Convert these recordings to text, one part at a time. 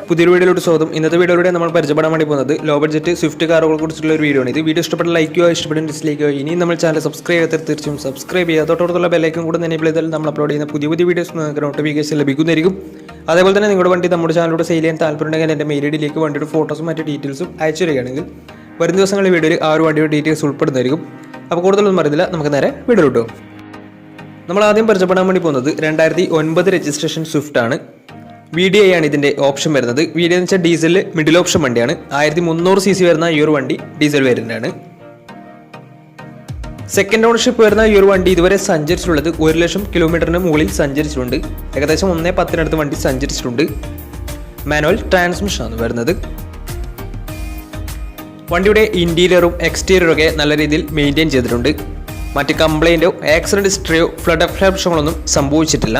പുതിയൊരു വീഡിയോയിലോട്ട് സ്വാഗതം. ഇന്നത്തെ വീഡിയോയിലൂടെ നമ്മൾ പരിചയപ്പെടാൻ വേണ്ടി പോകുന്നത് ലോ ബഡ്ജറ്റ് സ്വിഫ്റ്റ് കാറുകളെ കുറിച്ചുള്ള ഒരു വീഡിയോ ആണ്. ഇത് വീഡിയോ ഇഷ്ടപ്പെട്ട ലൈക്ക് ചെയ്യുക, ഇഷ്ടപ്പെട്ട ഡിസ്ലൈക്ക് ചെയ്യുക. ഇനി നമ്മൾ ചാനൽ സബ്സ്ക്രൈബ് ചെയ്യാത്ത തീർച്ചയായും സബ്സ്ക്രൈബ് ചെയ്യുക. തൊട്ടടുത്തുള്ള ബെല്ലൈക്കൺ കൂടെ എനേബിൾ ചെയ്താൽ നമ്മൾ അപ്ലോഡ് ചെയ്യുന്ന പുതിയ വീഡിയോസ് നിങ്ങൾക്ക് നോട്ടിഫിക്കേഷൻ ലഭിക്കുന്നതായിരിക്കും. അതേപോലെ തന്നെ നിങ്ങളുടെ വണ്ടി നമ്മുടെ ചാനലിലൂടെ സെയിൽ ചെയ്യാൻ താല്പര്യമുണ്ടെങ്കിൽ എൻ്റെ മെയിൽ ഐഡിയിലേക്ക് വണ്ടിയുടെ ഫോട്ടോസും മറ്റ് ഡീറ്റെയിൽസും അയച്ചു തരികയാണെങ്കിൽ വരും ദിവസങ്ങളിൽ വീഡിയോയിൽ ആ ഒരു വണ്ടിയുടെ ഡീറ്റെയിൽസ് ഉൾപ്പെടുന്നതായിരിക്കും. അപ്പോൾ കൂടുതലൊന്നും അറിയില്ല, നമുക്ക് നേരെ വീഡിയോയിലോട്ട് പോകും. നമ്മൾ ആദ്യം പരിചയപ്പെടാൻ വേണ്ടി പോകുന്നത് 2009 രജിസ്ട്രേഷൻ സ്വിഫ്റ്റ് ആണ്. VDI ആണ് ഇതിൻ്റെ ഓപ്ഷൻ വരുന്നത്. VDI എന്ന് വെച്ചാൽ ഡീസലിൽ മിഡിൽ ഓപ്ഷൻ വണ്ടിയാണ്. 1300 cc വരുന്ന ഈ ഒരു വണ്ടി ഡീസൽ വേരിയൻ്റാണ്. സെക്കൻഡ് ഓണർഷിപ്പ് വരുന്ന ഈ ഒരു വണ്ടി ഇതുവരെ സഞ്ചരിച്ചിട്ടുള്ളത് 1,00,000 കിലോമീറ്ററിന് മുകളിൽ സഞ്ചരിച്ചിട്ടുണ്ട്. ഏകദേശം 1.10 വണ്ടി സഞ്ചരിച്ചിട്ടുണ്ട്. മാനുവൽ ട്രാൻസ്മിഷനാണ് വരുന്നത്. വണ്ടിയുടെ ഇൻറ്റീരിയറും എക്സ്റ്റീരിയറും ഒക്കെ നല്ല രീതിയിൽ മെയിൻറ്റെയിൻ ചെയ്തിട്ടുണ്ട്. മറ്റ് കംപ്ലൈൻറ്റോ ആക്സിഡൻറ്റ് ഹിസ്റ്ററിയോ ഫ്ലഡ് പ്രശ്നങ്ങളൊന്നും സംഭവിച്ചിട്ടില്ല.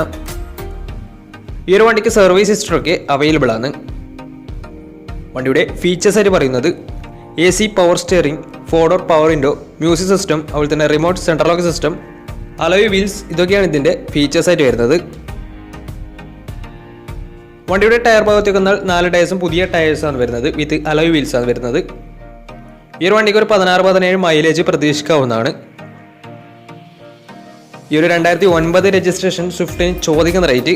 ഈ ഒരു വണ്ടിക്ക് സർവീസ് ഹിസ്റ്ററൊക്കെ അവൈലബിൾ ആണ്. വണ്ടിയുടെ ഫീച്ചേഴ്സ് ആയിട്ട് പറയുന്നത് AC power steering, 4-door power window, music system, അതുപോലെ തന്നെ remote central lock system, alloy wheels, ഇതൊക്കെയാണ് ഇതിൻ്റെ ഫീച്ചേഴ്സ് ആയിട്ട് വരുന്നത്. വണ്ടിയുടെ ടയർ ഭാഗത്തേക്ക് വന്നാൽ 4 ടയേഴ്സും പുതിയ ടയേഴ്സാണ് വരുന്നത്. വിത്ത് അലോയ് വീൽസ് ആണ് വരുന്നത്. ഈ ഒരു വണ്ടിക്ക് ഒരു 16-17 മൈലേജ് പ്രതീക്ഷിക്കാവുന്നതാണ്. ഈ ഒരു 2009 രജിസ്ട്രേഷൻ സ്വിഫ്റ്റിന് ചോദിക്കുന്ന റേറ്റ്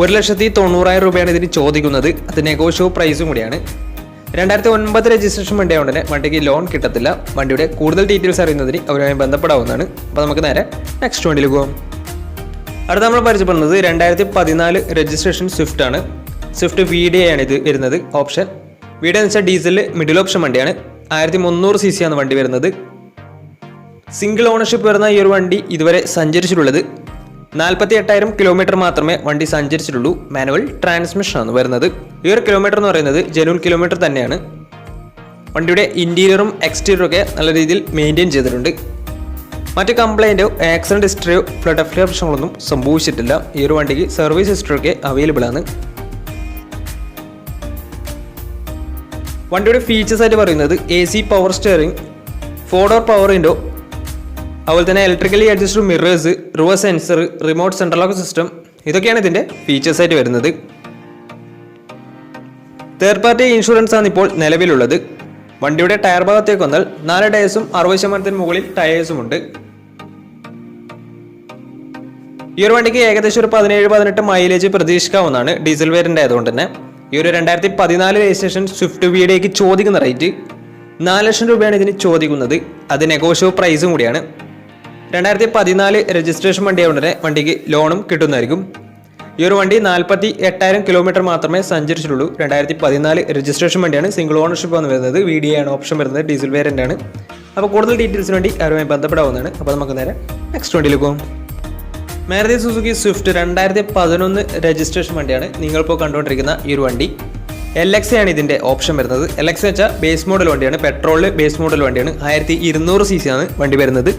1,90,000 രൂപയാണ് ഇതിന് ചോദിക്കുന്നത്. അത് നെഗോഷ്യബിൾ പ്രൈസും കൂടിയാണ്. 2009 രജിസ്ട്രേഷൻ വണ്ടി ആയതുകൊണ്ട് തന്നെ വണ്ടിക്ക് ലോൺ കിട്ടത്തില്ല. വണ്ടിയുടെ കൂടുതൽ ഡീറ്റെയിൽസ് അറിയുന്നതിന് അവരുമായി ബന്ധപ്പെടാവുന്നതാണ്. അപ്പോൾ നമുക്ക് നേരെ നെക്സ്റ്റ് വണ്ടിയിൽ പോകാം. അടുത്ത നമ്മൾ പരിചയപ്പെടുന്നത് 2014 രജിസ്ട്രേഷൻ സ്വിഫ്റ്റ് ആണ്. സ്വിഫ്റ്റ് VDI ആണ് ഇത് വരുന്നത് ഓപ്ഷൻ. VDI എന്ന് വെച്ചാൽ ഡീസലിൽ മിഡിൽ ഓപ്ഷൻ വണ്ടിയാണ്. 1300 cc ആണ് വണ്ടി വരുന്നത്. സിംഗിൾ ഓണർഷിപ്പ് വരുന്ന ഈ ഒരു വണ്ടി ഇതുവരെ സഞ്ചരിച്ചിട്ടുള്ളത് 48,000 കിലോമീറ്റർ മാത്രമേ വണ്ടി സഞ്ചരിച്ചിട്ടുള്ളൂ. മാനുവൽ ട്രാൻസ്മിഷൻ ആണ് വരുന്നത്. ഈ ഒരു കിലോമീറ്റർ എന്ന് പറയുന്നത് ജെനുവൽ കിലോമീറ്റർ തന്നെയാണ്. വണ്ടിയുടെ ഇൻറ്റീരിയറും എക്സ്റ്റീരിയറും ഒക്കെ നല്ല രീതിയിൽ മെയിൻറ്റെയിൻ ചെയ്തിട്ടുണ്ട്. മറ്റ് കംപ്ലൈൻറ്റോ ആക്സിഡൻറ്റ് ഹിസ്റ്ററിയോ ഫ്ലഡ് പ്രശ്നങ്ങളൊന്നും സംഭവിച്ചിട്ടില്ല. ഈ ഒരു വണ്ടിക്ക് സർവീസ് ഹിസ്റ്ററിയൊക്കെ അവൈലബിൾ ആണ്. വണ്ടിയുടെ ഫീച്ചേഴ്സ് ആയിട്ട് പറയുന്നത് AC power steering, 4-door power window, അതുപോലെ തന്നെ electrically adjusted mirrors, reverse sensor, remote central lock system, ഇതൊക്കെയാണ് ഇതിൻ്റെ ഫീച്ചേഴ്സ് ആയിട്ട് വരുന്നത്. തേർഡ് പാർട്ടി ഇൻഷുറൻസ് ആണ് ഇപ്പോൾ നിലവിലുള്ളത്. വണ്ടിയുടെ ടയർ ഭാഗത്തേക്ക് വന്നാൽ 4 ടയേഴ്സും 60% മുകളിൽ ടയേഴ്സും ഉണ്ട്. ഈ ഒരു വണ്ടിക്ക് ഏകദേശം ഒരു 17-18 മൈലേജ് പ്രതീക്ഷിക്കാവുന്നതാണ്. ഡീസൽ വേരിയൻ്റ് ആയതുകൊണ്ട് തന്നെ. ഈ ഒരു 2014 രജിസ്ട്രേഷൻ സ്വിഫ്റ്റ് VDIക്ക് ചോദിക്കുന്ന റേറ്റ് 4,00,000 രൂപയാണ് ഇതിന് ചോദിക്കുന്നത്. അത് നെഗോഷ്യബിൾ പ്രൈസും കൂടിയാണ്. 2014 രജിസ്ട്രേഷൻ വണ്ടി ആയതുകൊണ്ട് തന്നെ വണ്ടിക്ക് ലോണും കിട്ടുന്നതായിരിക്കും. ഈ ഒരു വണ്ടി 48,000 കിലോമീറ്റർ മാത്രമേ സഞ്ചരിച്ചിട്ടുള്ളൂ. 2014 രജിസ്ട്രേഷൻ വണ്ടിയാണ്. സിംഗിൾ ഓണർഷിപ്പ് ആണ് വരുന്നത്. VDI ആണ് ഓപ്ഷൻ വരുന്നത്. ഡീസൽ വേരിയൻ്റ് ആണ്. അപ്പോൾ കൂടുതൽ ഡീറ്റെയിൽസിന് വേണ്ടി അവരുമായി ബന്ധപ്പെടാവുന്നതാണ്. അപ്പോൾ നമുക്ക് നേരെ നെക്സ്റ്റ് വണ്ടിയിൽ പോകും. മാരുതി സുസുക്കി സ്വിഫ്റ്റ് 2011 രജിസ്ട്രേഷൻ വണ്ടിയാണ് നിങ്ങളിപ്പോൾ കണ്ടുകൊണ്ടിരിക്കുന്ന ഈ ഒരു വണ്ടി. LX ആണ് ഇതിൻ്റെ ഓപ്ഷൻ വരുന്നത്. LX എന്ന് വെച്ചാൽ ബേസ് മോഡൽ വണ്ടിയാണ്. പെട്രോളിൽ ബേസ് മോഡൽ വണ്ടിയാണ്. 1200 cc ആണ് വണ്ടി വരുന്നത്.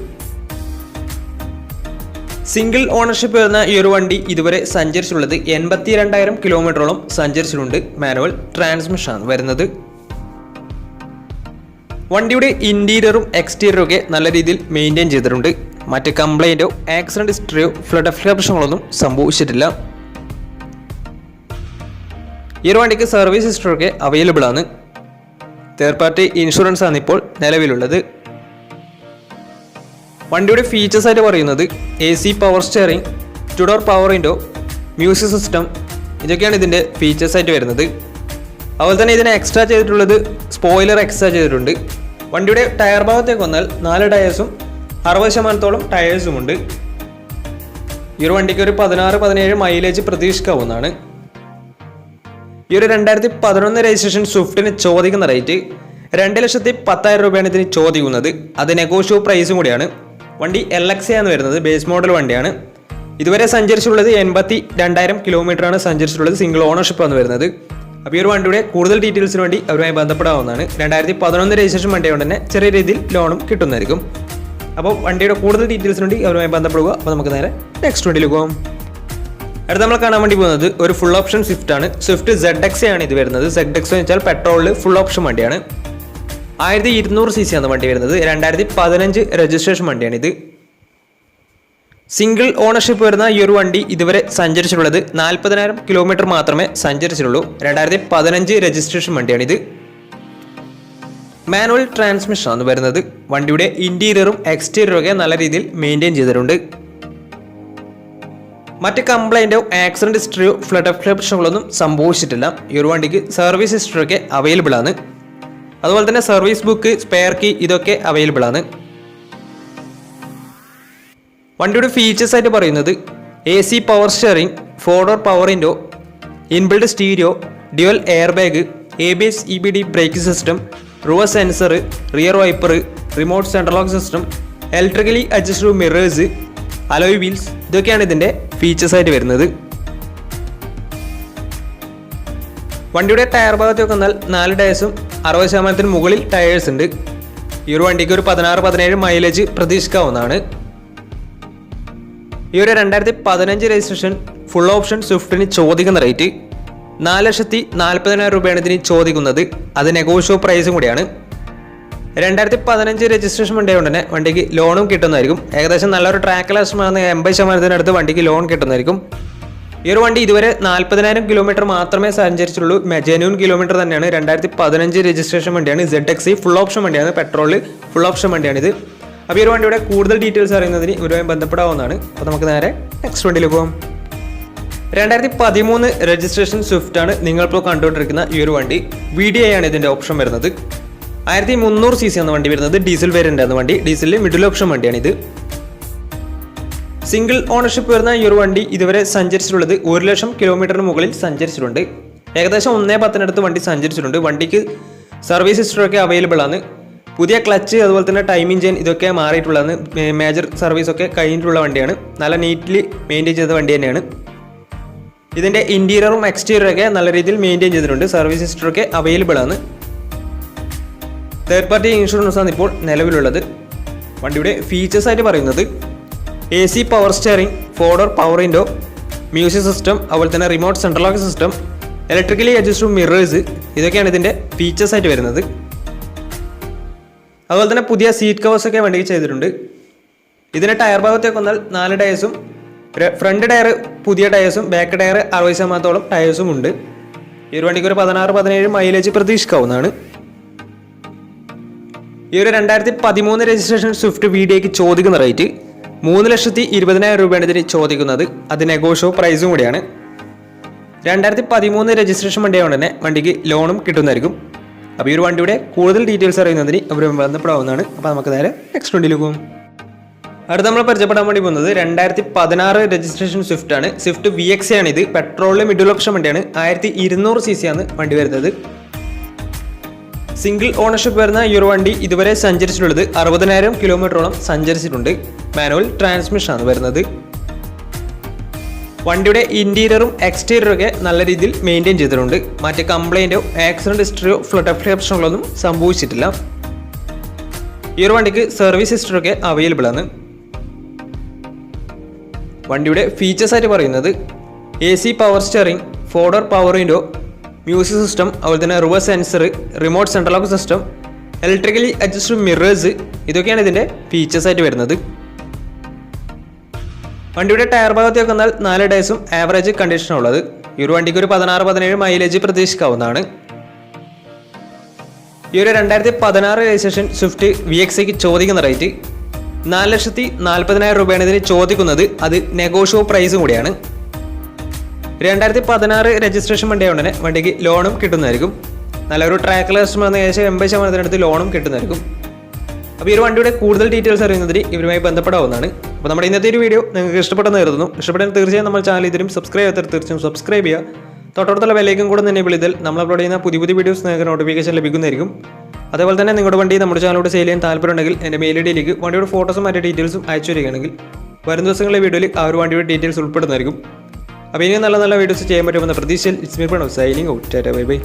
സിംഗിൾ ഓണർഷിപ്പ് വരുന്ന ഈ ഒരു വണ്ടി ഇതുവരെ സഞ്ചരിച്ചിട്ടുള്ളത് 82,000 കിലോമീറ്ററോളം സഞ്ചരിച്ചിട്ടുണ്ട്. മാനുവൽ ട്രാൻസ്മിഷൻ ആണ് വരുന്നത്. വണ്ടിയുടെ ഇൻറ്റീരിയറും എക്സ്റ്റീരിയറും ഒക്കെ നല്ല രീതിയിൽ മെയിൻറ്റെയിൻ ചെയ്തിട്ടുണ്ട്. മറ്റ് കംപ്ലൈൻറ്റോ ആക്സിഡൻറ്റ് ഹിസ്റ്ററിയോ ഫ്ലഡ് പ്രശ്നങ്ങളൊന്നും സംഭവിച്ചിട്ടില്ല. ഈ ഒരു വണ്ടിക്ക് സർവീസ് ഹിസ്റ്ററൊക്കെ അവൈലബിൾ ആണ്. തേർഡ് പാർട്ടി ഇൻഷുറൻസ് ആണ് ഇപ്പോൾ നിലവിലുള്ളത്. വണ്ടിയുടെ ഫീച്ചേഴ്സ് ആയിട്ട് പറയുന്നത് AC power steering, 2-door power window, music system, ഇതൊക്കെയാണ് ഇതിൻ്റെ ഫീച്ചേഴ്സ് ആയിട്ട് വരുന്നത്. അതുപോലെ തന്നെ ഇതിനെ എക്സ്ട്രാ ചെയ്തിട്ടുള്ളത് സ്പോയിലർ എക്സ്ട്രാ ചെയ്തിട്ടുണ്ട്. വണ്ടിയുടെ ടയർ ഭാഗത്തേക്ക് വന്നാൽ 4 ടയേഴ്സും 60% ടയേഴ്സും ഉണ്ട്. ഈ ഒരു വണ്ടിക്ക് ഒരു 16-17 മൈലേജ് പ്രതീക്ഷിക്കാവുന്നതാണ്. ഈ ഒരു 2011 രജിസ്ട്രേഷൻ സ്വിഫ്റ്റിന് ചോദിക്കുന്ന റേറ്റ് 2,10,000 രൂപയാണ് ഇതിന് ചോദിക്കുന്നത്. അത് നെഗോഷ്യബിൾ പ്രൈസും കൂടിയാണ്. വണ്ടി LX ആണ് വരുന്നത്. ബേസ് മോഡൽ വണ്ടിയാണ്. ഇതുവരെ സഞ്ചരിച്ചിട്ടുള്ളത് 82,000 കിലോമീറ്ററാണ് സഞ്ചരിച്ചിട്ടുള്ളത്. സിംഗിൾ ഓണർഷിപ്പ് ആണ് വരുന്നത്. അപ്പോൾ ഈ ഒരു വണ്ടിയുടെ കൂടുതൽ ഡീറ്റെയിൽസിന് വേണ്ടി അവരുമായി ബന്ധപ്പെടാവുന്നതാണ്. 2011 രജിസ്ട്രേഷൻ വണ്ടി ആയതുകൊണ്ട് തന്നെ ചെറിയ രീതിയിൽ ലോണും കിട്ടുന്നതായിരിക്കും. അപ്പോൾ വണ്ടിയുടെ കൂടുതൽ ഡീറ്റെയിൽസിന് വേണ്ടി അവരുമായി ബന്ധപ്പെടുക. അപ്പോൾ നമുക്ക് നേരെ നെക്സ്റ്റ് വണ്ടിയിൽ പോകാം. അടുത്ത നമ്മൾ കാണാൻ വേണ്ടി പോകുന്നത് ഒരു ഫുൾ ഓപ്ഷൻ സ്വിഫ്റ്റ് ആണ്. സ്വിഫ്റ്റ് ZX ആണ് ഇത് വരുന്നത്. ZX എന്ന് വെച്ചാൽ പെട്രോളിൽ ഫുൾ ഓപ്ഷൻ വണ്ടിയാണ്. 1200 cc ആണ് വണ്ടി വരുന്നത്. 2015 രജിസ്ട്രേഷൻ വണ്ടിയാണിത്. സിംഗിൾ ഓണർഷിപ്പ് വരുന്ന ഈ ഒരു വണ്ടി ഇതുവരെ സഞ്ചരിച്ചിട്ടുള്ളത് 40,000 കിലോമീറ്റർ മാത്രമേ സഞ്ചരിച്ചിട്ടുള്ളൂ. 2015 രജിസ്ട്രേഷൻ വണ്ടിയാണിത്. മാനുവൽ ട്രാൻസ്മിഷൻ ആണ് വരുന്നത്. വണ്ടിയുടെ ഇന്റീരിയറും എക്സ്റ്റീരിയറും ഒക്കെ നല്ല രീതിയിൽ മെയിൻറ്റെയിൻ ചെയ്തിട്ടുണ്ട്. മറ്റ് കംപ്ലൈൻറ്റോ ആക്സിഡന്റ് ഹിസ്റ്ററിയോ ഫ്ലഡ് പ്രശ്നങ്ങളൊന്നും സംഭവിച്ചിട്ടില്ല. ഈ ഒരു വണ്ടിക്ക് സർവീസ് ഹിസ്റ്ററി ഒക്കെ അവൈലബിൾ ആണ്. അതുപോലെ തന്നെ സർവീസ് ബുക്ക്, സ്പെയർ കീ ഇതൊക്കെ അവൈലബിൾ ആണ്. വണ്ടിയുടെ ഫീച്ചേഴ്സ് ആയിട്ട് പറയുന്നത് AC power steering, 4-door power window, inbuilt stereo, dual air bag, ABS EBD brake system, reverse sensor, rear wiper, remote central lock system, electrically adjustable mirrors, alloy wheels ഇതൊക്കെയാണ് ഇതിൻ്റെ features ആയിട്ട് വരുന്നത്. വണ്ടിയുടെ tyre ഭാഗത്തേക്ക് വന്നാൽ 4 ടയേഴ്സും 60% മുകളിൽ ടയേഴ്സ് ഉണ്ട്. ഈ ഒരു വണ്ടിക്ക് ഒരു 16-17 മൈലേജ് പ്രതീക്ഷിക്കാവുന്നതാണ്. ഈ ഒരു 2015 രജിസ്ട്രേഷൻ ഫുൾ ഓപ്ഷൻ സ്വിഫ്റ്റിന് ചോദിക്കുന്ന റേറ്റ് 4,40,000 രൂപയാണ് ഇതിന് ചോദിക്കുന്നത്. അത് നെഗോഷ്യബിൾ പ്രൈസും കൂടിയാണ്. 2015 രജിസ്ട്രേഷൻ വണ്ടിയായതുകൊണ്ട് തന്നെ വണ്ടിക്ക് ലോണും കിട്ടുന്നതായിരിക്കും. ഏകദേശം നല്ലൊരു ട്രാക്ക് ലാസ്റ്റമാണ് 80% വണ്ടിക്ക് ലോൺ കിട്ടുന്നതായിരിക്കും. ഈ ഒരു വണ്ടി ഇതുവരെ 40,000 കിലോമീറ്റർ മാത്രമേ സഞ്ചരിച്ചുള്ളൂ. ജെന്യൂൻ കിലോമീറ്റർ തന്നെയാണ്. 2015 രജിസ്ട്രേഷൻ വണ്ടിയാണ്. ZXE ഫുൾ ഓപ്ഷൻ വണ്ടിയാണ്. പെട്രോളിൽ ഫുൾ ഓപ്ഷൻ വണ്ടിയാണിത്. അപ്പോൾ ഈ ഒരു വണ്ടിയുടെ കൂടുതൽ ഡീറ്റെയിൽസ് അറിയുന്നതിന് ഇവരുമായി ബന്ധപ്പെടാവുന്നതാണ്. അപ്പോൾ നമുക്ക് നേരെ നെക്സ്റ്റ് വണ്ടിയിൽ പോകാം. 2013 രജിസ്ട്രേഷൻ സ്വിഫ്റ്റ് ആണ് നിങ്ങളിപ്പോൾ കണ്ടുകൊണ്ടിരിക്കുന്ന ഈ ഒരു വണ്ടി. VDI ആണ് ഇതിൻ്റെ ഓപ്ഷൻ വരുന്നത്. 1300 cc എന്ന വണ്ടി വരുന്നത്. ഡീസൽ വേരിയൻ്റ് ആണ് വണ്ടി. ഡീസലിൽ മിഡിൽ ഓപ്ഷൻ വണ്ടിയാണിത്. സിംഗിൾ ഓണർഷിപ്പ് വരുന്ന ഈ ഒരു വണ്ടി ഇതുവരെ സഞ്ചരിച്ചിട്ടുള്ളത് 1,00,000 കിലോമീറ്ററിന് മുകളിൽ സഞ്ചരിച്ചിട്ടുണ്ട്. ഏകദേശം 1.10 വണ്ടി സഞ്ചരിച്ചിട്ടുണ്ട്. വണ്ടിക്ക് സർവീസ് ഹിസ്റ്ററി ഒക്കെ അവൈലബിൾ ആണ്. പുതിയ ക്ലച്ച്, അതുപോലെ തന്നെ ടൈമിംഗ് ചെയിൻ ഇതൊക്കെ മാറിയിട്ടുള്ളതാണ്. മേജർ സർവീസ് ഒക്കെ കഴിഞ്ഞിട്ടുള്ള വണ്ടിയാണ്. നല്ല നീറ്റ്ലി മെയിൻറ്റെയിൻ ചെയ്ത വണ്ടി തന്നെയാണ്. ഇതിൻ്റെ ഇൻറ്റീരിയറും എക്സ്റ്റീരിയറും ഒക്കെ നല്ല രീതിയിൽ മെയിൻറ്റെയിൻ ചെയ്തിട്ടുണ്ട്. സർവീസ് ഹിസ്റ്ററി ഒക്കെ അവൈലബിൾ ആണ്. തേർഡ് പാർട്ടി ഇൻഷുറൻസ് ആണ് ഇപ്പോൾ നിലവിലുള്ളത്. വണ്ടിയുടെ ഫീച്ചേഴ്സ് ആയിട്ട് പറയുന്നത് AC power steering, 4-door power window, music system, അതുപോലെ തന്നെ remote central lock system, electrically adjustable mirrors ഇതൊക്കെയാണ് ഇതിൻ്റെ ഫീച്ചേഴ്സ് ആയിട്ട് വരുന്നത്. അതുപോലെ തന്നെ പുതിയ സീറ്റ് കവേഴ്സ് ഒക്കെ വണ്ടിക്ക് ചെയ്തിട്ടുണ്ട്. ഇതിൻ്റെ ടയർ ഭാഗത്തേക്ക് വന്നാൽ 4 ടയേഴ്സും, ഫ്രണ്ട് ടയർ പുതിയ ടയേഴ്സും, ബാക്ക് ടയർ 60% ടയേഴ്സും ഉണ്ട്. ഈ ഒരു വണ്ടിക്ക് ഒരു 16-17 മൈലേജ് പ്രതീക്ഷിക്കാവുന്നതാണ്. ഈ ഒരു 2013 രജിസ്ട്രേഷൻ സ്വിഫ്റ്റ് VDIക്ക് ചോദിക്കുന്ന റേറ്റ് 3,20,000 രൂപയാണ് ഇതിന് ചോദിക്കുന്നത്. അത് നെഗോഷ്യബിൾ പ്രൈസും കൂടിയാണ്. 2013 രജിസ്ട്രേഷൻ വണ്ടിയായതുകൊണ്ട് തന്നെ വണ്ടിക്ക് ലോണും കിട്ടുന്നതായിരിക്കും. അപ്പോൾ ഈ ഒരു വണ്ടിയുടെ കൂടുതൽ ഡീറ്റെയിൽസ് അറിയുന്നതിന് അവർ ബന്ധപ്പെടാവുന്നതാണ്. അപ്പോൾ നമുക്ക് നേരെ നെക്സ്റ്റ് വണ്ടിയിൽ പോകും. അടുത്ത നമ്മൾ പരിചയപ്പെടാൻ വേണ്ടി പോകുന്നത് 2016 രജിസ്ട്രേഷൻ സ്വിഫ്റ്റ് ആണ്. സ്വിഫ്റ്റ് VXA ആണ് ഇത്. പെട്രോളിലെ മിഡിൽ ഓപ്ഷൻ വണ്ടിയാണ്. 1200 cc ആണ് വണ്ടി വരുന്നത്. സിംഗിൾ ഓണർഷിപ്പ് വരുന്ന ഈ ഒരു വണ്ടി ഇതുവരെ സഞ്ചരിച്ചിട്ടുള്ളത് 60,000 കിലോമീറ്ററോളം സഞ്ചരിച്ചിട്ടുണ്ട്. മാനുവൽ ട്രാൻസ്മിഷൻ ആണ് വരുന്നത്. വണ്ടിയുടെ ഇന്റീരിയറും എക്സ്റ്റീരിയറും ഒക്കെ നല്ല രീതിയിൽ മെയിൻറ്റെയിൻ ചെയ്തിട്ടുണ്ട്. മറ്റ് കംപ്ലൈൻറ്റോ ആക്സിഡന്റ് ഹിസ്റ്ററിയോ ഫ്ലഡ് പ്രശ്നങ്ങളൊന്നും സംഭവിച്ചിട്ടില്ല. ഈ ഒരു വണ്ടിക്ക് സർവീസ് ഹിസ്റ്ററി ഒക്കെ അവൈലബിൾ ആണ്. വണ്ടിയുടെ ഫീച്ചേഴ്സ് ആയിട്ട് പറയുന്നത് AC power steering, 4-door power window, music system, അതുപോലെ തന്നെ reverse sensor, remote central lock system, electrically adjustable mirrors ഇതൊക്കെയാണ് ഇതിൻ്റെ ഫീച്ചേഴ്സ് ആയിട്ട് വരുന്നത്. വണ്ടിയുടെ ടയർ ഭാഗത്തേക്ക് വന്നാൽ 4 ടയേഴ്സും ആവറേജ് കണ്ടീഷനുള്ളത്. ഈ ഒരു വണ്ടിക്ക് ഒരു 16-17 മൈലേജ് പ്രതീക്ഷിക്കാവുന്നതാണ്. ഈ ഒരു 2016 രജിസ്ട്രേഷൻ സ്വിഫ്റ്റ് VXAക്ക് ചോദിക്കുന്ന റേറ്റ് 4,40,000 രൂപയാണ് ഇതിന് ചോദിക്കുന്നത്. അത് നെഗോഷ്യബിൾ പ്രൈസും കൂടിയാണ്. 2016 രജിസ്ട്രേഷൻ വണ്ടിയായതുകൊണ്ട് തന്നെ വണ്ടിക്ക് ലോണും കിട്ടുന്നതായിരിക്കും. നല്ലൊരു ട്രാക്ക് ലാസ്റ്റ് വന്ന് ഏകദേശം 80% ലോണും കിട്ടുന്നതായിരിക്കും. അപ്പോൾ ഈ ഒരു വണ്ടിയുടെ കൂടുതൽ ഡീറ്റെയിൽസ് അറിയുന്നതിന് ഇവരുമായി ബന്ധപ്പെടാവുന്നതാണ്. അപ്പോൾ നമ്മുടെ ഇന്നത്തെ ഒരു വീഡിയോ നിങ്ങൾക്ക് ഇഷ്ടപ്പെട്ടെന്ന് കരുതുന്നു. ഇഷ്ടപ്പെട്ടാൽ തീർച്ചയായും നമ്മൾ ചാനൽ ഇതിലും സബ്സ്ക്രൈബ് ചെയ്യാത്തവർ തീർച്ചയായും സബ്സ്ക്രൈബ് ചെയ്യുക. തൊട്ടടുത്തുള്ള ബെല്ലൈക്കൻ കൂടെ തന്നെ വിളിച്ചാൽ നമ്മൾ അപ്ലോഡ് ചെയ്യുന്ന പുതിയ വീഡിയോസ് നിങ്ങൾക്ക് നോട്ടിഫിക്കേഷൻ ലഭിക്കുന്നതായിരിക്കും. അതേപോലെ തന്നെ നിങ്ങളുടെ വണ്ടി നമ്മുടെ ചാനലോട് സെയിൽ ചെയ്യാൻ താല്പര്യമുണ്ടെങ്കിൽ എൻ്റെ മെയിൽ ഐഡിയിലേക്ക് വണ്ടിയുടെ ഫോട്ടോസും മറ്റു ഡീറ്റെയിൽസും അയച്ചു വരികയാണെങ്കിൽ വരും ദിവസങ്ങളിലെ വീഡിയോയിൽ ആ ഒരു വണ്ടിയുടെ ഡീറ്റെയിൽസ് ഉൾപ്പെടുന്നതായിരിക്കും. അപ്പോൾ ഇനിയും നല്ല വീഡിയോസ് ചെയ്യാൻ പറ്റുമെന്ന പ്രതീക്ഷയിൽ it's me Pranav signing out. Tata bye bye.